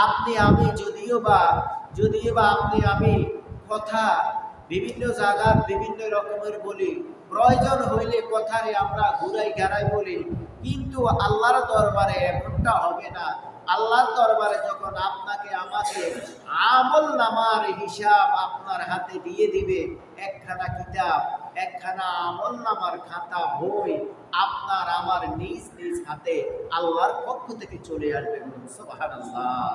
আপনি আমি যদিও বা আপনি আমি কথা বিভিন্ন জায়গার বিভিন্ন রকমের বলি, প্রয়োজন হইলে কথারে আমরা ঘুরাই ঘেরাই বলি, কিন্তু আল্লাহর দরবারে এমনটা হবে না। আল্লাহর দরবারে যখন আপনাকে আমাকে আমল নামার হিসাব আপনার হাতে দিয়ে দিবে, একখানা কিতাব, একখানা আমল নামার খাতা বই আপনার আমার নিজ নিজ হাতে আল্লাহর পক্ষ থেকে চলে আসবে। সুবহানাল্লাহ।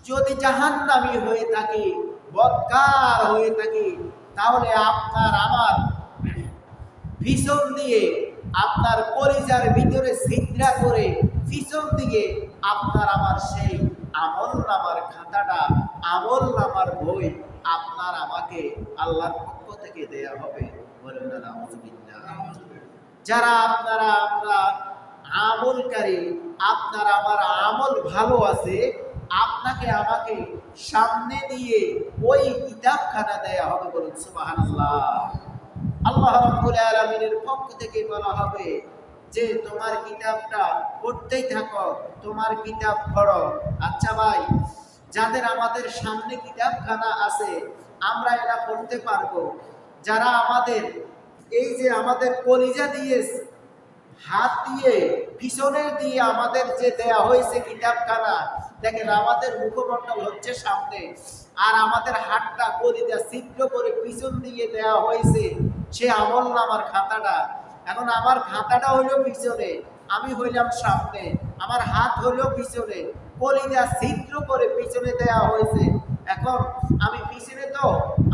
যদি জাহান্নামী হয়ে থাকি, বদকার হয়ে থাকি, তাহলে আপনার আমার পিছন দিয়ে, আপনার কলিজার ভিতরে ছিদ্রা করে পিছন দিকে আপনার আমার সেই আমল নামার খাতাটা, আমল নামার বই আপনার আমাকে আল্লাহর পক্ষ থেকে দেয়া হবে। বলেন না নাউযুবিল্লাহ। যারা আপনারা আমরা আমলকারী, আপনার আমার আমল ভালো আছে, আপনাকে আমাকে সামনে দিয়ে ওই কিতাবখানা দেয়া হবে। বলুন সুবহানাল্লাহ। আল্লাহ রাব্বুল আলামিনের পক্ষ থেকে বলা হবে যে তোমার কিতাবটা পড়তেই থাকো, তোমার কিতাব পড়ো। আচ্ছা ভাই, যাদের আমাদের সামনে কিতাবখানা আছে আমরা এটা পড়তে পারবো। যারা আমাদের এই যে আমাদের কলিজা দিয়ে, হাত দিয়ে, পিছনের দিয়ে আমাদের যে দেয়া হয়েছে কিতাবখানা, দেখেন আমাদের মুখমণ্ডল হচ্ছে সামনে, আর আমাদের হাতটা কলিজা ছিদ্র করে পিছন দিয়ে দেয়া হয়েছে সে আমল নামার খাতাটা। এখন আমার খাতাটা হইল পিছনে, আমি হইলাম সামনে, আমার হাত হইল পিছনে, কলিজা ছিদ্র করে পিছনে দেয়া হয়েছে। এখন আমি পিছনে, তো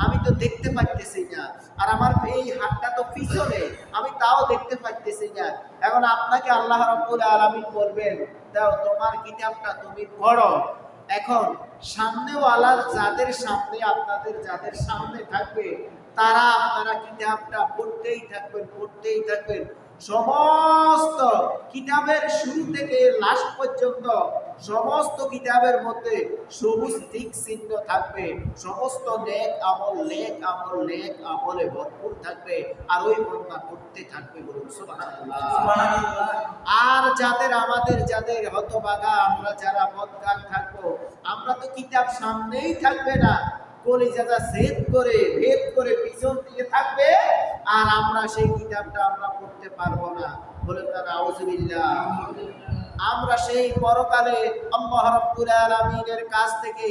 আমি তো দেখতে পাইতেছি না, আর আমার এই হাতটা তো পিছনে, আমি তাও দেখতে পাইতেছি না। এখন আপনাকে আল্লাহ রাব্বুল আলামিন বলবেন, দাও তোমার কিতাবটা তুমি পড়ো। এখন সামনেওয়ালার যাদের সামনে, আপনাদের যাদের সামনে থাকবে, তারা আপনারা কিতাবটা পড়তেই থাকবেন, পড়তেই থাকবেন। সমস্ত কিতাবের শুরু থেকে লাস্ট পর্যন্ত সমস্ত কিতাবের মধ্যে সবুজ টিক চিহ্ন থাকবে, সমস্ত নেক আমল, নেক আমল, নেক আমলে ভরপুর থাকবে, আর ওই বান্দা পড়তে থাকবে। বলুন সুবহানাল্লাহ। আর যাদের হতভাগা, আমরা যারা বদকার থাকবো, আমরা তো কিতাব সামনেই থাকবে না, কলিজাটা ভেদ করে পিছন দিয়ে থাকবে, আর আমরা সেই কিতাবটা আমরা পড়তে পারবো না। বলেন না নাউযুবিল্লাহ। আমরা সেই পরকালে আল্লাহ রাব্বুল আলামিনের কাছ থেকে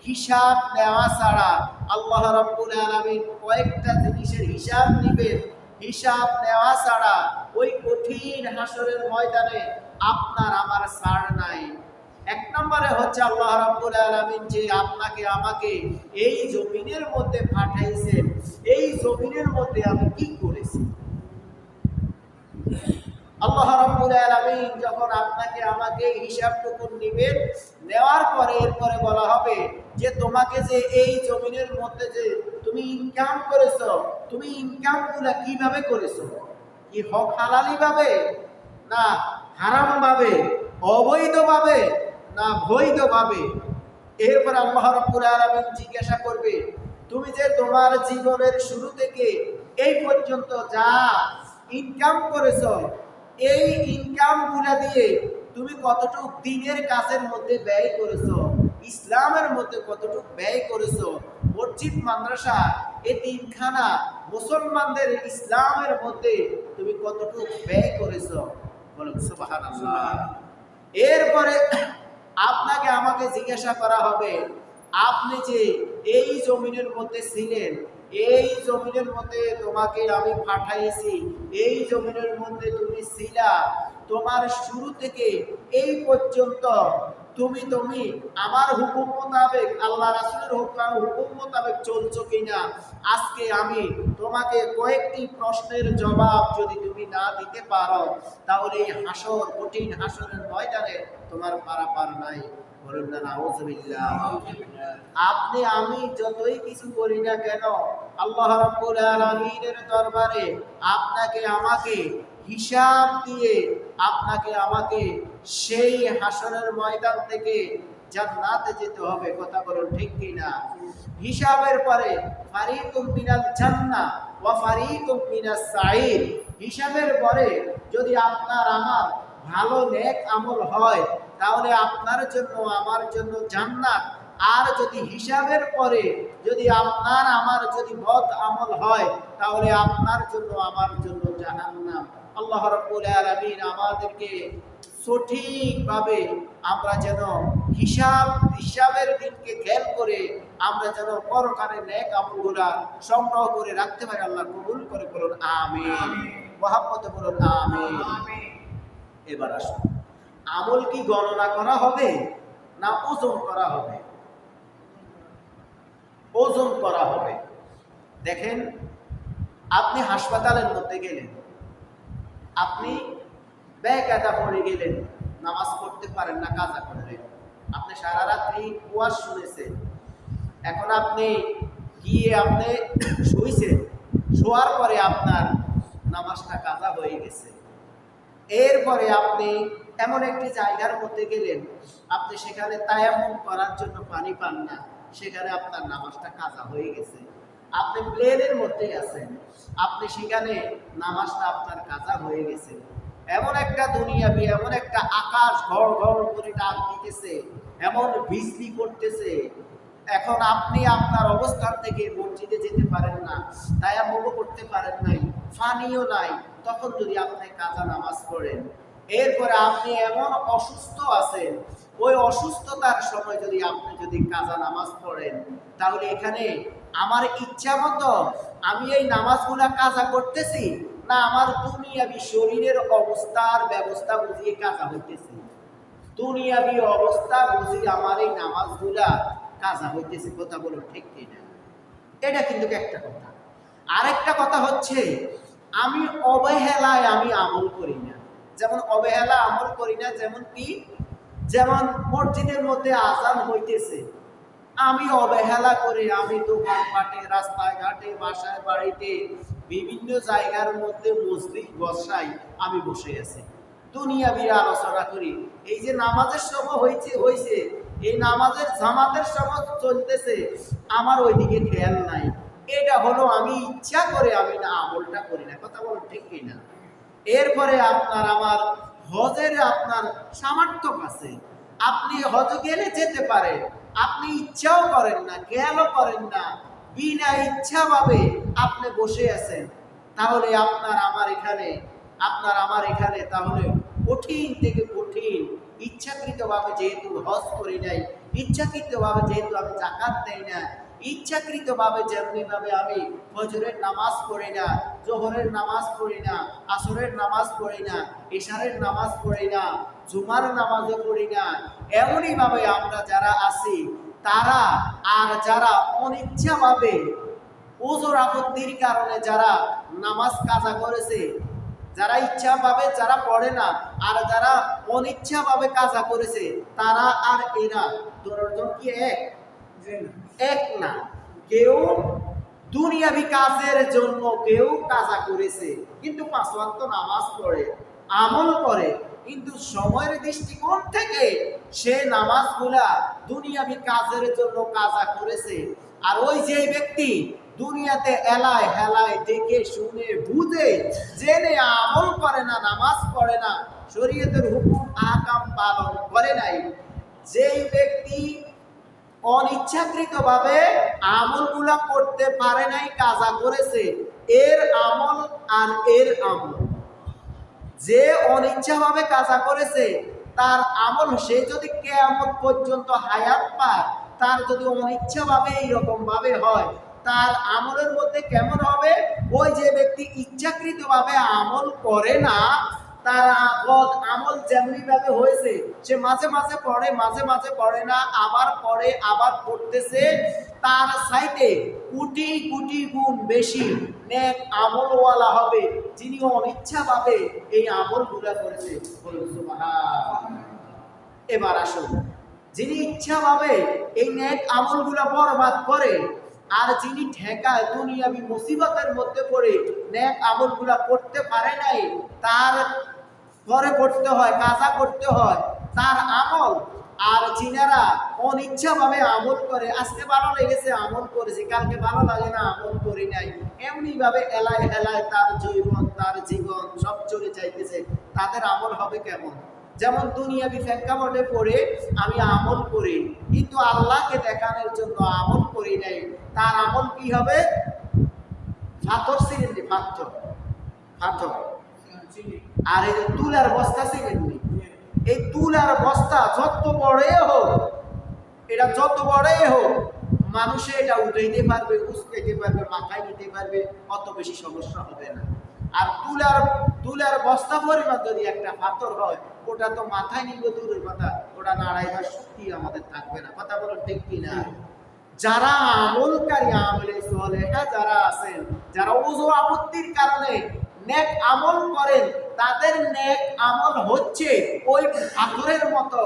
হিসাব নেওয়া ছাড়া, আল্লাহ রাব্বুল আলামিন কয়েকটা জিনিসের হিসাব নেবেন, হিসাব নেওয়া ছাড়া ওই কঠিন হাসরের ময়দানে আপনার আমার ছাড় নাই। এক নম্বরে হচ্ছে আল্লাহ রাব্বুল আলামিন যে আপনাকে আমাকে এই জমিনের মধ্যে পাঠাইছেন, এই জমিনের মধ্যে আমি কি করেছি। আল্লাহ রাব্বুল আলামিন যখন আপনাকে আমাকে হিসাবটুকু নেবেন, নেওয়ার পরে এরপরে বলা হবে যে তোমাকে যে এই জমিনের মধ্যে যে তুমি ইনকাম করেছো, তুমি ইনকামগুলো কিভাবে করেছো, কি হক হালালি ভাবে না হারাম ভাবে, অবৈধ ভাবে না বৈধ ভাবে। এরপর আল্লাহ রাব্বুল আলামিন জিজ্ঞাসা করবে, তুমি যে তোমার জীবনের শুরু থেকে এই পর্যন্ত যা ইনকাম করেছো, এই ইনকামগুলা দিয়ে তুমি কতটুকু দ্বীনের কাজের মধ্যে ব্যয় করেছো, ইসলামের মধ্যে কতটুকু ব্যয় করেছো, মসজিদ মাদ্রাসা এতিমখানা মুসলমানদের ইসলামের মধ্যে তুমি কতটুকু ব্যয় করেছো। বলুন সুবহানাল্লাহ। এরপরে আপনাকে আমাকে জিজ্ঞাসা করা হবে, আপনি যে এই জমিনের মধ্যে ছিলেন, এই জমিনের মধ্যে তোমাকে আমি পাঠাইছি, এই জমিনের মধ্যে তুমি ছিলা, তোমার শুরু থেকে এই পর্যন্ত তুমি আমার হুকুম মোতাবেক, আল্লাহ রাসূলের হুকুম মোতাবেক চলছো কিনা। আজকে আমি তোমাকে কয়েকটি প্রশ্নের জবাব যদি তুমি না দিতে পারো, তাহলে এই হাসর, কঠিন হাসরের ময়দানে তোমার পারাপার নাই। বলুন না নাউযুবিল্লাহ। আপনি আমি যতই কিছু করি না কেন, আল্লাহ রাব্বুল আলামিনের দরবারে আপনাকে আমাকে হিসাব দিয়ে, আপনাকে আমাকে সেই হাসরের ময়দান থেকে জান্নাতে যেতে হবে। কথা বলুন ঠিক কিনা। হিসাবের পরে ফারিকুম মিনাল জান্নাহ ওয়া ফারিকুম মিনাস সাঈর। হিসাবের পরে যদি আপনার আমার ভালো নেক আমল হয়, তাহলে আপনার জন্য আমার জন্য জান্নাত। আর যদি হিসাবের পরে যদি আপনার আমার যদি বদ আমল হয়, তাহলে আপনার জন্য আমার জন্য জাহান্নাম। আল্লাহ রাব্বুল আলামিন আমাদেরকে সঠিকভাবে আমরা যেন হিসাবের দিনকে খেয়াল করে আমরা যেন পরকালের নেক আমলগুলা সংগ্রহ করে রাখতে পারি। আল্লাহ কবুল করে বলুন আমিন, মহব্বতে বলুন আমিন। এবার আসুন, আমল কি গণনা করা হবে না ওজন করা হবে? ওজন করা হবে। দেখেন, আপনি হাসপাতালের মধ্যে গেলেন, আপনি বেকায়দা পড়ে গেলেন, নামাজ পড়তে পারেন না, কাজা করলেন। আপনি সারা রাত্রি ওয়াজ শুনেছেন, এখন আপনি গিয়ে আপনি শুইছেন, শোয়ার পরে আপনার নামাজটা কাজা হয়ে গেছে। এরপরে আপনি এমন একটি জায়গার মধ্যে গেলেন, আপনি সেখানে তায়াম্মুম করার জন্য পানি পান না, সেখানে আপনার নামাজটা কাজা হয়ে গেছে। আপনি প্লেনের মধ্যে আছেন, আপনি সেখানে নামাজটা আপনার কাজা হয়ে গেছে। এমন একটা দুনিয়াবি, এমন একটা আকাশ ঘর ঘর করে ডাক দিতেছে, এমন বিজলি করতেছে, এখন আপনি আপনার অবস্থান থেকে মসজিদে যেতে পারেন না, তায়াম্মুম করতে পারেন নাই, পানিও নাই। তখন যদি আপনি কাজা নামাজ পড়েন, এরপরে আপনি এমন অসুস্থ আছেন, ওই অসুস্থতার সময় যদি আপনি যদি কাজা নামাজ পড়েন, তাহলে এখানে আমার ইচ্ছা মতো আমি এই নামাজগুলা কাজা করতেছি, না আমার দুনিয়াবি শরীরের অবস্থার ব্যবস্থা বুঝিয়ে কাজা হইতেছি? দুনিয়াবি অবস্থা বুঝিয়ে আমার এই নামাজগুলা কাজা হইতেছে। কথা বলো ঠিক কিনা? এটা কিন্তু একটা কথা। আরেকটা কথা হচ্ছে, আমি অবহেলায় আমি আমল করি না। যেমন অবহেলা আমল করি না, যেমন কি, যেমন মসজিদের মধ্যে আজান হইতেছে, আমি অবহেলা করে আমি দোকানপাটে, রাস্তায় ঘাটে, বাসায় বাড়িতে বিভিন্ন জায়গার মধ্যে মসজিদ বসাই, আমি বসে আছি, দুনিয়াবি আলোচনা করি। এই যে নামাজের সময় হয়েছে, এই নামাজের জামাতের সময় চলতেছে, আমার ওইদিকে খেয়াল নাই। এটা হলো আমি ইচ্ছা করে আমি না আমলটা করি না। কথা বলো ঠিক কিনা? এরপরে আপনার আমার হজের আপনার সামর্থ্য আছে, আপনি হজ গেলে যেতে পারেন, আপনি ইচ্ছাও করেন না, খেয়ালও করেন না, বিনা ইচ্ছা ভাবে আপনি বসে আছেন, তাহলে আপনার আমার এখানে তাহলে কঠিন থেকে কঠিন, ইচ্ছাকৃতভাবে যেহেতু হজ করি নাই, ইচ্ছাকৃতভাবে যেহেতু আমি যাকাত দেই না, ইচ্ছাকৃতভাবে যেমনিভাবে আমি ফজরের নামাজ পড়ি না, জোহরের নামাজ পড়ি না, আসরের নামাজ পড়ি না, ইশারের নামাজ পড়ি না, জুমার নামাজও পড়ি না, এমনইভাবে আমরা যারা আছি তারা, আর যারা অনিচ্ছাভাবে ওজোর আপত্তির কারণে যারা নামাজ কাজা করেছে, যারা ইচ্ছাভাবে যারা পড়ে না, আর যারা অনিচ্ছাভাবে কাজা করেছে, তারা আর এরা দুজন কি এক না। কেউ দুনিয়াবি কাজের জন্য কেউ কাজা করেছে, কিন্তু 5 ওয়াক্ত নামাজ পড়ে, আমল করে, কিন্তু সময়ের দৃষ্টিকোণ থেকে সে নামাজগুলা দুনিয়াবি কাজের জন্য কাজা করেছে। আর ওই যে ব্যক্তি দুনিয়াতে এলায় হেলায় দেখে শুনে বুঝে জেনে আমল করে না, নামাজ পড়ে না, শরীয়তের হুকুম আহকাম পালন করে নাই, যেই ব্যক্তি অনিচ্ছাকৃতভাবে আমলগুলা করতে পারে নাই, কাজা করেছে, এর আমল আর এর আমল, যে অনিচ্ছাভাবে কাজা করেছে তার আমল, সে যদি কিয়ামত পর্যন্ত হায়াত পায়, তার যদি অনিচ্ছাভাবে এইরকম ভাবে হয়, তার আমলের মধ্যে কেমন হবে? ওই যে ব্যক্তি ইচ্ছাকৃতভাবে আমল করে না, তার আমল যেমনি ভাবে হয়েছে, সে মাঝে মাঝে পড়ে, মাঝে মাঝে পড়ে না, আবার পড়ে, আবার পড়তেছে, তার চাইতে কোটি কোটি গুণ বেশি নেক আমলওয়ালা হবে যিনি অনিচ্ছাভাবে এই আমলগুলা করেছে। এবার আসুন, যিনি ইচ্ছাভাবে এই নেক আমলগুলা বরবাদ করে, আর যিনি ঠেকায় দুনিয়াবি মুসিবতের মধ্যে পড়ে নেক আমলগুলা করতে পারে নাই, তার পরে করতে হয়, কাজা করতে হয় তার আমল। আর যিনারা অনিচ্ছাভাবে আমল করে, আজকে ভালো লেগেছে আমল করেছি, কালকে ভালো লাগে না আমল করি নাই, এমনি ভাবে এলায় হেলায় তার জীবন সব চলে যাইতেছে, তাদের আমল হবে কেমন? যেমন দুনিয়াবি প্রেক্ষাপটে পড়ে আমি আমল করি, কিন্তু আল্লাহকে দেখানোর জন্য আমল করি নাই, তার আমল কি হবে? পাথর ছিলেননি, পাথর পাথর। আর এই যে তুলার বস্তা ছিলেননি, এই তুলার বস্তা যত বড়ই হোক, এটা যত বড়ই হোক, মানুষে এটা উঠাইতে পারবে, উস্কাইতে পারবে, মাথায় নিতে পারবে, অত বেশি সমস্যা হবে না। আর তুলার বস্তা পরিমাণ যদি একটা পাথর হয়, ওটা তো মাথায় নিবে দূরের কথা, ওটা নাড়াইবার শক্তি আমাদের থাকবে না। কথা বলো ঠিক কিনা? যারা আমলকারী, আমলে সলেহা যারা আছেন, যারা ওযু আপত্তির কারণে নেক আমল করেন, তাদের নেক আমল হচ্ছে ওই পাথরের মতো।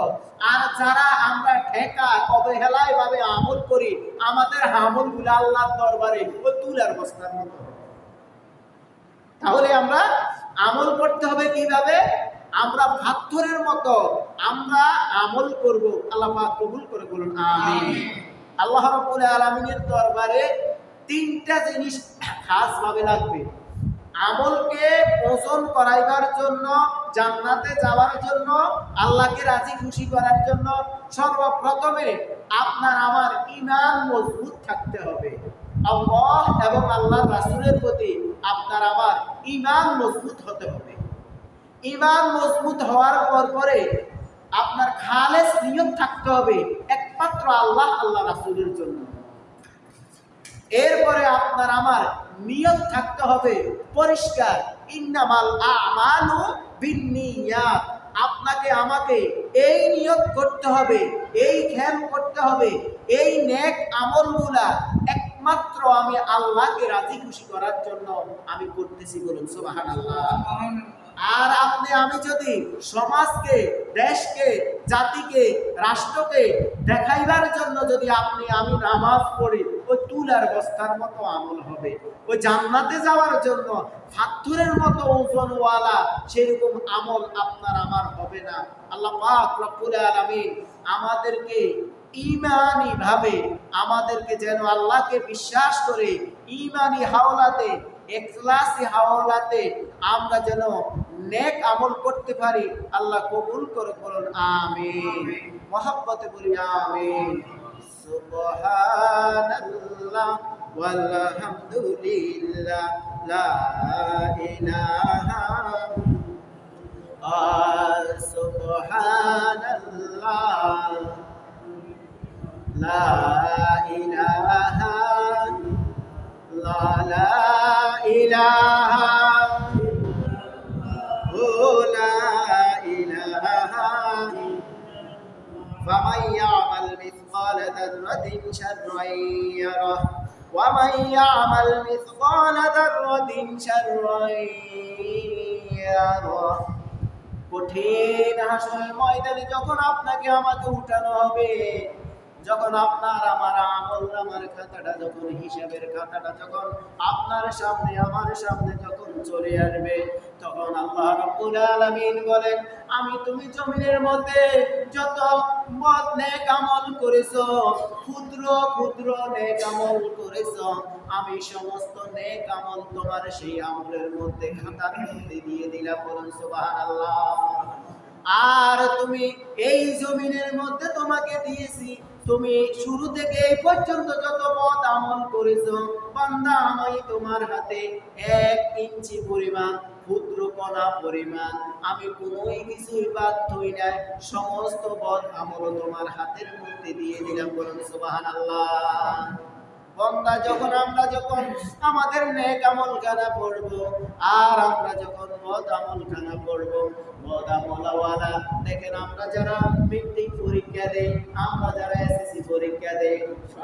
আর যারা আমরা ঠেকা অবহেলায় ভাবে আমল করি, আমাদের আমলগুলো আল্লাহর দরবারে ওই তুলার বস্তার মতো। তাহলে আমরা আমল করতে হবে কিভাবে? আমরা পাথরের মতো আমরা আমল করব। আল্লাহ পাক কবুল করে বলুন আমিন। আল্লাহ রাব্বুল আলামিনের দরবারে তিনটা জিনিস খাস ভাবে লাগবে। আমলকে ওজন করাইবার জন্য, জান্নাতে যাওয়ার জন্য, আল্লাহকে রাজি খুশি করার জন্য সর্বপ্রথমে আপনার আমার ঈমান মজবুত থাকতে হবে। আল্লাহ এবং আল্লাহর রাসূলের প্রতি আপনার আমার ঈমান মজবুত হতে হবে। ঈমান মজবুত হওয়ার পরে আপনার খালেস নিয়ত থাকতে হবে একমাত্র আল্লাহ, আল্লাহ রাসূলের জন্য। এরপরে আপনার আমার নিয়ত থাকতে হবে পরিষ্কার, ইন্নামাল আমালু বিন্নিয়াত। আপনাকে আমাকে এই নিয়ত করতে হবে, এই খেয়াল করতে হবে, এই নেক আমলগুলা একমাত্র আমি আল্লাহকে রাজি খুশি করার জন্য আমি করতেছি। বলুন সুবহানাল্লাহ। আর আমি যদি সমাজকে, দেশকে, জাতিকে, রাষ্ট্রকে দেখাইবার জন্য যদি আমি নামাজ পড়ি, ওই তুলার বস্তার মতো আমল হবে। ওই জান্নাতে যাওয়ার জন্য পাথরের মতো ওজনওয়ালা সেরকম আমল আপনার আমার হবে না। আল্লাহ পাক রব্বুল আলামিন আমাদেরকে ঈমানি ভাবে, আমাদেরকে যেন আল্লাহকে বিশ্বাস করে ঈমানি হাওলাতে, ইখলাসি হাওলাতে আমরা যেন নেক আমল করতে পারি। আল্লাহ কবুল করে বলুন আমিন। মহব্বতে বলি আমিন। সুবহানাল্লাহ ওয়ালহামদুলিল্লাহ লা ইলাহা সুবহানাল্লাহ লা ইলাহা লা ইলাহা لا إله فمن يعمل مثقال ذرة شرا يره ومن يعمل مثقال ذرة شرا يره। কঠিন হাসরের ময়দানে যখন আপনাকে আমাকে উঠানো হবে, যখন আপনার আমার আমলনামার খাতাটা, যখন হিসাবের খাতাটা যখন আপনার সামনে আমার সামনে যখন চলে আসবে, তখন আল্লাহ রাব্বুল আলামিন বলেন, আমি তুমি জমিনের মধ্যে যত নেক আমল করেছো, ক্ষুদ্র ক্ষুদ্র নেক আমল করেছো, আমি সমস্ত নেক আমল তোমার সেই আমলের মধ্যে, খাতার মধ্যে দিয়ে দিলাম। বলুন সুবহানাল্লাহ। আর তুমি এই জমিনের মধ্যে তোমাকে দিয়েছি, তুমি শুরু থেকে এই পর্যন্ত যত পথ আমল করেছো, বান্দা আমি তোমার হাতে 1 ইঞ্চি পরিমাণ, ক্ষুদ্র কণা পরিমাণ আমি কোনোই কিছুই বাদ থই নাই, সমস্ত পথ আমল তোমার হাতের মধ্যে দিয়ে দিলাম। বলুন সুবহানাল্লাহ। বান্দা আমরা যখন আমাদের নেক আমলখানা পড়ব, আর আমরা যখন বদ আমলখানা পড়ব, বদ আমলওয়ালা দেখেন, আমরা যারা মেট্রিক পরীক্ষা দেই, আমরা যারা এসএসসি পরীক্ষা দেই,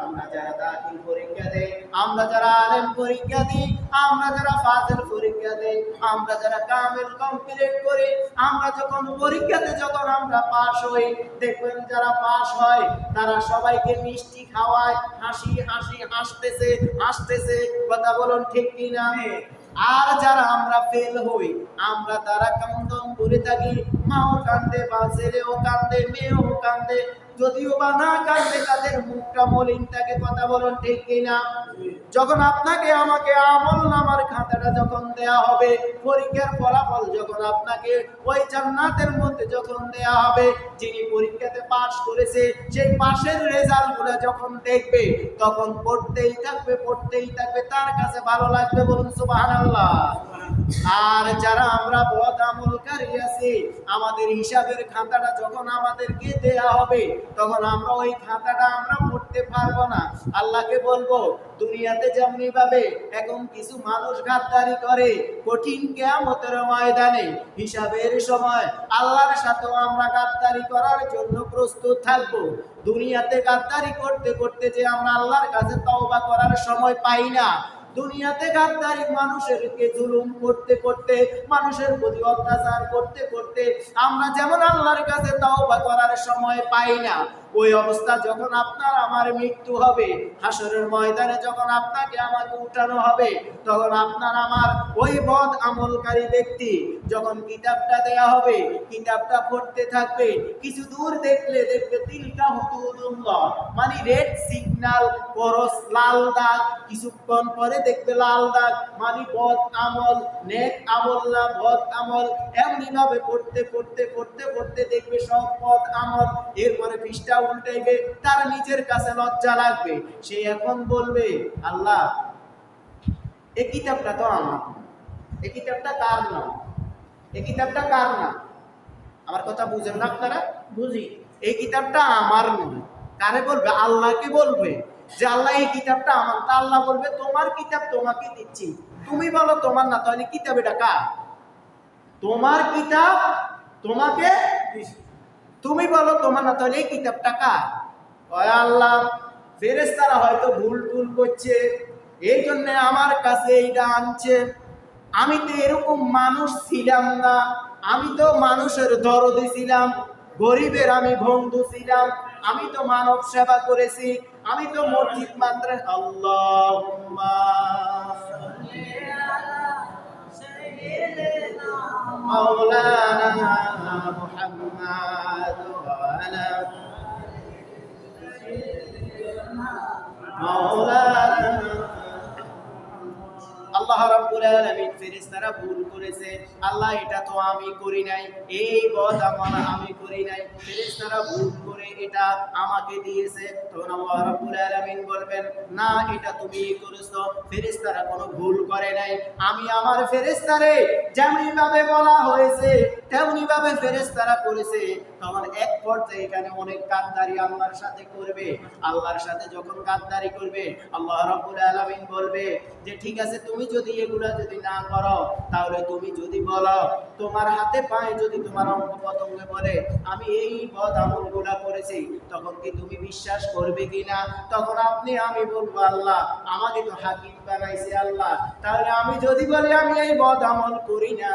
আমরা যারা দাখিল পরীক্ষা দেই, আমরা যারা আলেম পরীক্ষা দিই, আমরা যারা ফাজিল পরীক্ষা দেই, আমরা যারা কামিল কমপ্লিট করি, আমরা যখন পরীক্ষাতে যখন আমরা পাস হই, দেখবেন যারা পাস হয় তারা সবাইকে মিষ্টি খাওয়ায়, হাসি হাসি হাসতেছে হাসতেছে। কথা বলুন ঠিক কিনা? আর যারা আমরা ফেল হই, আমরা তারা কান্দন করে থাকি, মাও কান্দে, বা ছেলেও কান্দে, মেয়েও কান্দে, যদিও বা না কান্দে, তাদের মুখটা মলিন থাকে। কথা বলুন ঠিক কিনা? যখন আপনাকে আমাকে আমল নামার খাতাটা যখন দেয়া হবে, পরীক্ষার ফলাফল যখন আপনাকে ওই জান্নাতের মধ্যে যখন দেয়া হবে, যিনি পরীক্ষাতে পাশ করেছে সেই পাশের রেজাল্টগুলো যখন দেখবে তখন পড়তেই থাকবে, তার কাছে ভালো লাগবে, বলুন সুবহানাল্লাহ। আর যারা আমরা বদ আমলকারী আছি, আমাদের হিসাবের খাতাটা যখন আমাদেরকে দেয়া হবে তখন আমরা ওই খাতাটা আমরা পড়তে পারবো না। আল্লাহকে বলবো, দুনিয়াতে যেমনি ভাবে এখন কিছু মানুষ গাদ্দারি করে, কঠিন কিয়ামতের ময়দানে হিসাবের সময় আল্লাহর সাথেও আমরা গাদ্দারি করার জন্য প্রস্তুত থাকবো। দুনিয়াতে গাদ্দারি করতে করতে যে আমরা আল্লাহর কাছে তওবা করার সময় পাই না, দুনিয়াতে গাদ্দারি মানুষেরকে জুলুম করতে করতে, মানুষের প্রতি অত্যাচার করতে করতে আমরা যেমন আল্লাহর কাছে তওবা করার সময় পাই না, ওই অবস্থা যখন আপনার আমার মৃত্যু হবে, হাসরের ময়দানে যখন আপনাকে আমাকে উঠানো হবে, তখন আপনার আমার ওই বদ আমলকারী ব্যক্তি যখন কিতাবটা দেয়া হবে, কিতাবটা পড়তে থাকবে, কিছু দূর দেখবে তিলকা হুদুদুল্লাহ, মানে রেড সিগন্যাল, করস লাল দাগ, কিছুক্ষণ পরে দেখবে লাল দাগ, মানে বদ আমল, নেক আমল না বদ আমল, এমনি ভাবে পড়তে দেখবে সব বদ আমল। এরপরে পৃষ্ঠা উল্টাইবে, তার নিজের কাছে লজ্জা লাগবে, সে এখন বলবে, আল্লাহ এই কিতাবটা তো আমার, এই কিতাবটা কার না, এই কিতাবটা কার না? আমার কথা বুঝেন না আপনারা? বুঝি। এই কিতাবটা আমার নয়, কারে বলবে? আল্লাহকে বলবে যে আল্লাহ এই কিতাবটা আমার। তা আল্লাহ বলবে, তোমার কিতাব তোমাকে দিচ্ছি। তুমি বলো তোমার না, তাহলে কিতাব এটা কার? তোমার কিতাব তোমাকে, তুমি বলো তোমার না, তাহলে এই কিতাবটা কার? ওয়া আল্লাহ, ফেরেশতারা হয়তো ভুল টুল করছে, এই জন্য আমার কাছে এইটা আনছে। আমি তো এরকম মানুষ ছিলাম না, আমি তো মানুষের দরদি ছিলাম, গরিবের আমি বন্ধু ছিলাম, আমি তো মানব সেবা করেছি, আমি তো মসজিদ মাদ্রাসা। আল্লাহুম্মা মাওলানা মুহাম্মাদ ওয়া আলা মাওলানা। আল্লাহ রাব্বুল আলামিন, ফেরেশতারা ভুল করেছে, আল্লাহ এটা তো আমি করি নাই, এই বদ আমল আমি করি নাই, ফেরেশতারা ভুল করে এটা আমাকে দিয়েছে। তখন আল্লাহ রাব্বুল আলামিন বলবেন, না এটা তুমি করেছো, ফেরেশতারা কোনো ভুল করে নাই, আমি আমার ফেরেশতারে যেমনি ভাবে বলা হয়েছে তেমনি ভাবে ফেরেশতারা করেছে। তখন এক পর্যায়ে এখানে অনেক গাদ্দারি আল্লাহর সাথে করবে। আল্লাহর সাথে যখন গাদ্দারি করবে, আল্লাহ রাব্বুল আলামিন বলবে যে ঠিক আছে, তুমি যদি এগুলা যদি না করো, তাহলে তুমি যদি বলো, তোমার হাতে পায়ে যদি তোমার অঙ্গ প্রত্যঙ্গে বলে আমি এই বদ আমলগুলা করেছি, তখন কি তুমি বিশ্বাস করবে কিনা? তখন আমি বলবো, আল্লাহ আমাকে তো হাকিম বানাইছে আল্লাহ, তাহলে আমি যদি বলি আমি এই বদ আমল করি না,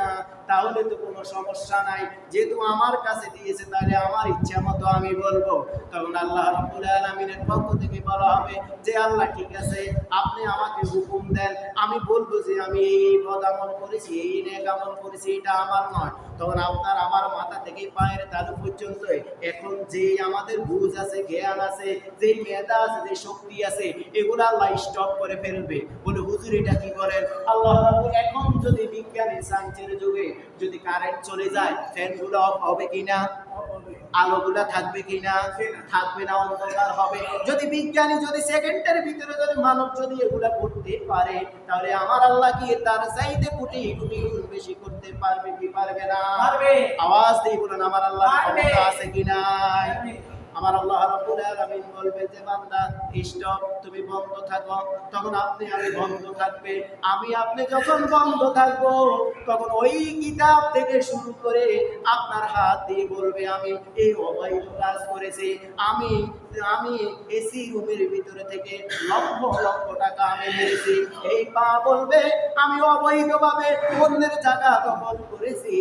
তাহলে তো কোনো সমস্যা নাই, যেহেতু আমার কাছে দিয়েছে তাহলে আমার ইচ্ছা মতো আমি বলবো। তখন আল্লাহ রাব্বুল আলামিনের পক্ষ থেকে বলা হবে যে আল্লাহ ঠিক আছে, আপনি আমাকে হুকুম দেন, আমি বলবো যে আমি এই বদ আমল করেছি, এই নেক আমল করেছি, এটা আমার নয়। তখন আপনার আমার মাথা থেকে পায়ের তালু পর্যন্ত এখন যে আমাদের বুঝ আছে, জ্ঞান আছে, যে মেধা আছে, যে শক্তি আছে, এগুলো আল্লাহ স্টপ করে ফেলবে। বলে হুজুর এটা কি বলেন? আল্লাহ এখন যদি বিজ্ঞানী সায়েন্সের যুগে যদি কারেন্ট চলে যায়, ফ্যানগুলো অফ হবে কিনা? আলোগুলা থাকবে কিনা? থাকবে না, অন্ধকার হবে। যদি বিজ্ঞানী যদি সেকেন্ডের ভিতরে যদি মানব যদি এগুলা করতে পারে, তাহলে আমার আল্লাহ কি তার চাইতে কোটি কোটি গুণ বেশি করতে পারবে কি পারবে না? পারবে। আওয়াজ দিয়ে বলেন আমার আল্লাহ ক্ষমতা আছে কিনা? আমার আল্লাহ রাব্বুল আলামিন বলবে যে বান্দা স্টপ, তুমি বন্ধ থাকো। তখন আমি বন্ধ থাকবে। আপনি যখন বন্ধ থাকবো, তখন ওই কিতাব থেকে শুরু করে আপনার হাত দিয়ে বলবে আমি এই অবৈধ কাজ করেছি, আমি এসি রুমের ভিতরে থেকে লক্ষ লক্ষ টাকা আমি মেরেছি। এই পা বলবে আমি অবৈধভাবে অন্যের জায়গা দখল করেছি।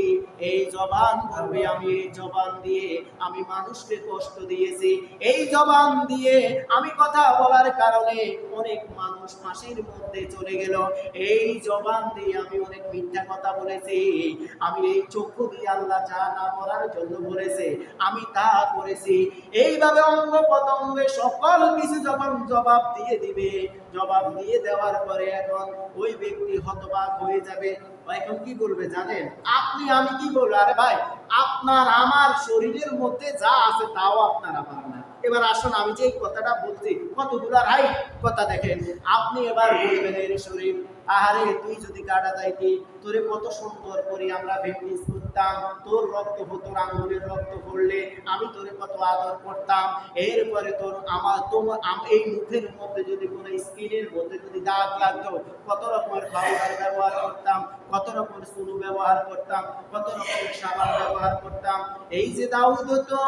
এই জবান বলবে আমি এই জবান দিয়ে আমি মানুষকে কষ্ট দিয়ে দিয়েছি। এই জবান দিয়ে আমি কথা বলার কারণে অনেক মানুষ ফাঁসির মধ্যে চলে গেল। এই জবান দিয়ে আমি অনেক মিথ্যা কথা বলেছি। আমি এই চক্ষু দিয়ে আল্লাহ যা না করার জন্য বলেছে আমি তা করেছি। এইভাবে অঙ্গ প্রত্যঙ্গে সকল কিছু যখন জবাব দিয়ে দিবে, জবাব দিয়ে দেওয়ার পরে এখন ওই ব্যক্তি হতবাক হয়ে যাবে। এখন কি বলবে জানেন? আপনি আমি কি বলবো? আরে ভাই, আপনার আমার শরীরের মধ্যে যা আছে তাও আপনার আমার না। এবার আসুন, আমি যে কথাটা বলছি কতগুলা রাইট কথা দেখেন। আপনি এবার বলবেন এর শরীর, আহারে তুই যদি কাটা যাইতি, তোরে কত সুন্দর করে আমরা প্র্যাকটিস করতাম, তোর রক্ত হতো, আঙ্গুলের রক্ত পড়লে আমি তোরে কত আদর করতাম। এরপরে তোর আমার তোমার এই মুখের মধ্যে যদি কোনো স্কিনের মধ্যে যদি দাগ লাগতো, কত রকমের পাউডার ব্যবহার করতাম, কত রকমের সুলু ব্যবহার করতাম, কত রকমের সাবান ব্যবহার করতাম। এই যে দাউদ হতো,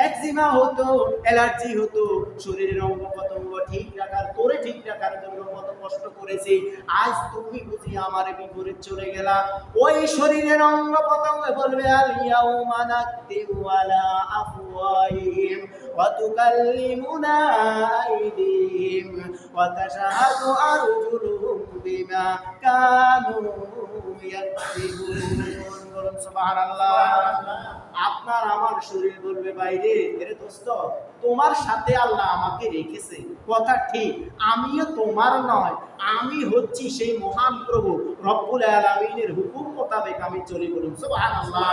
একজিমা হতো, অ্যালার্জি হতো, শরীরের অঙ্গ প্রত্যঙ্গ ঠিক রাখার, তোরে ঠিক রাখার জন্য কত কষ্ট করেছি। আজ তুমি বুঝি আমার বিপরীত চলে গেলা। ওই শরীরের অঙ্গ প্রত্যঙ্গ বলবে আল ইয়াউমা নাকতিমু আলা আফওয়াহিহিম ওয়া তুকাল্লিমুনা আইদিহিম ওয়া তাশহাদু আরজুলুহুম বিমা কানু ইয়াকসিবুন। বলুন সুবহানাল্লাহ। আপনার আমার শরীর বলবে বাইরে, এরে দোস্ত তোমার সাথে আল্লাহ আমাকে রেখেছে, কথা ঠিক, আমিও তোমার নয়, আমি হচ্ছি সেই মহান প্রভু রব্বুল আলামিনের হুকুম মোতাবেক আমি চলি। বলুন সুবহানাল্লাহ।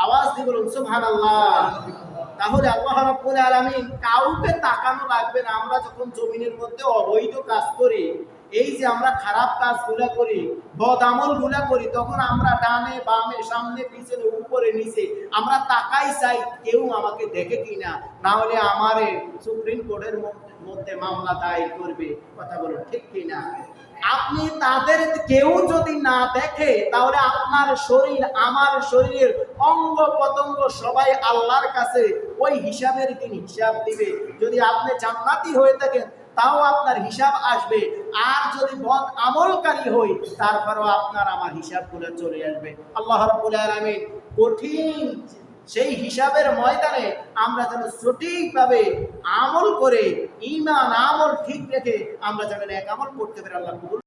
আওয়াজ দিয়ে বলুন সুবহানাল্লাহ। তাহলে আল্লাহ রাব্বুল আলামিন কাউকে তাকানো লাগবে না। আমরা যখন জমিনের মধ্যে অবৈধ কাজ করি, এই যে আমরা খারাপ কাজগুলা করি, বদ আমলগুলা করি, তখন আমরা ডানে বামে সামনে পিছনে উপরে নিচে আমরা তাকাই চাই কেউ আমাকে দেখে কিনা, না হলে আমারে সুপ্রিম কোর্টের মধ্যে মামলা দায়ের করবে। কথা বলুন ঠিক কিনা? আপনি তাদের কেউ যদি না দেখে, তাহলে আপনার শরীর আমার শরীরের অঙ্গ প্রত্যঙ্গ সবাই আল্লাহর কাছে ওই হিসাবের দিন হিসাব দিবে। যদি আপনি জান্নাতি হয়ে থাকেন তাও আপনার হিসাব আসবে, আর যদি বদ আমলকারী হই তারপরেও আপনার আমার হিসাবগুলো চলে আসবে। আল্লাহ রাব্বুল আলামিন কঠিন সেই হিসাবের ময়দানে আমরা যেন সঠিকভাবে আমল করে, ঈমান আমল ঠিক রেখে আমরা যেন নেক আমল করতে পারি। আল্লাহ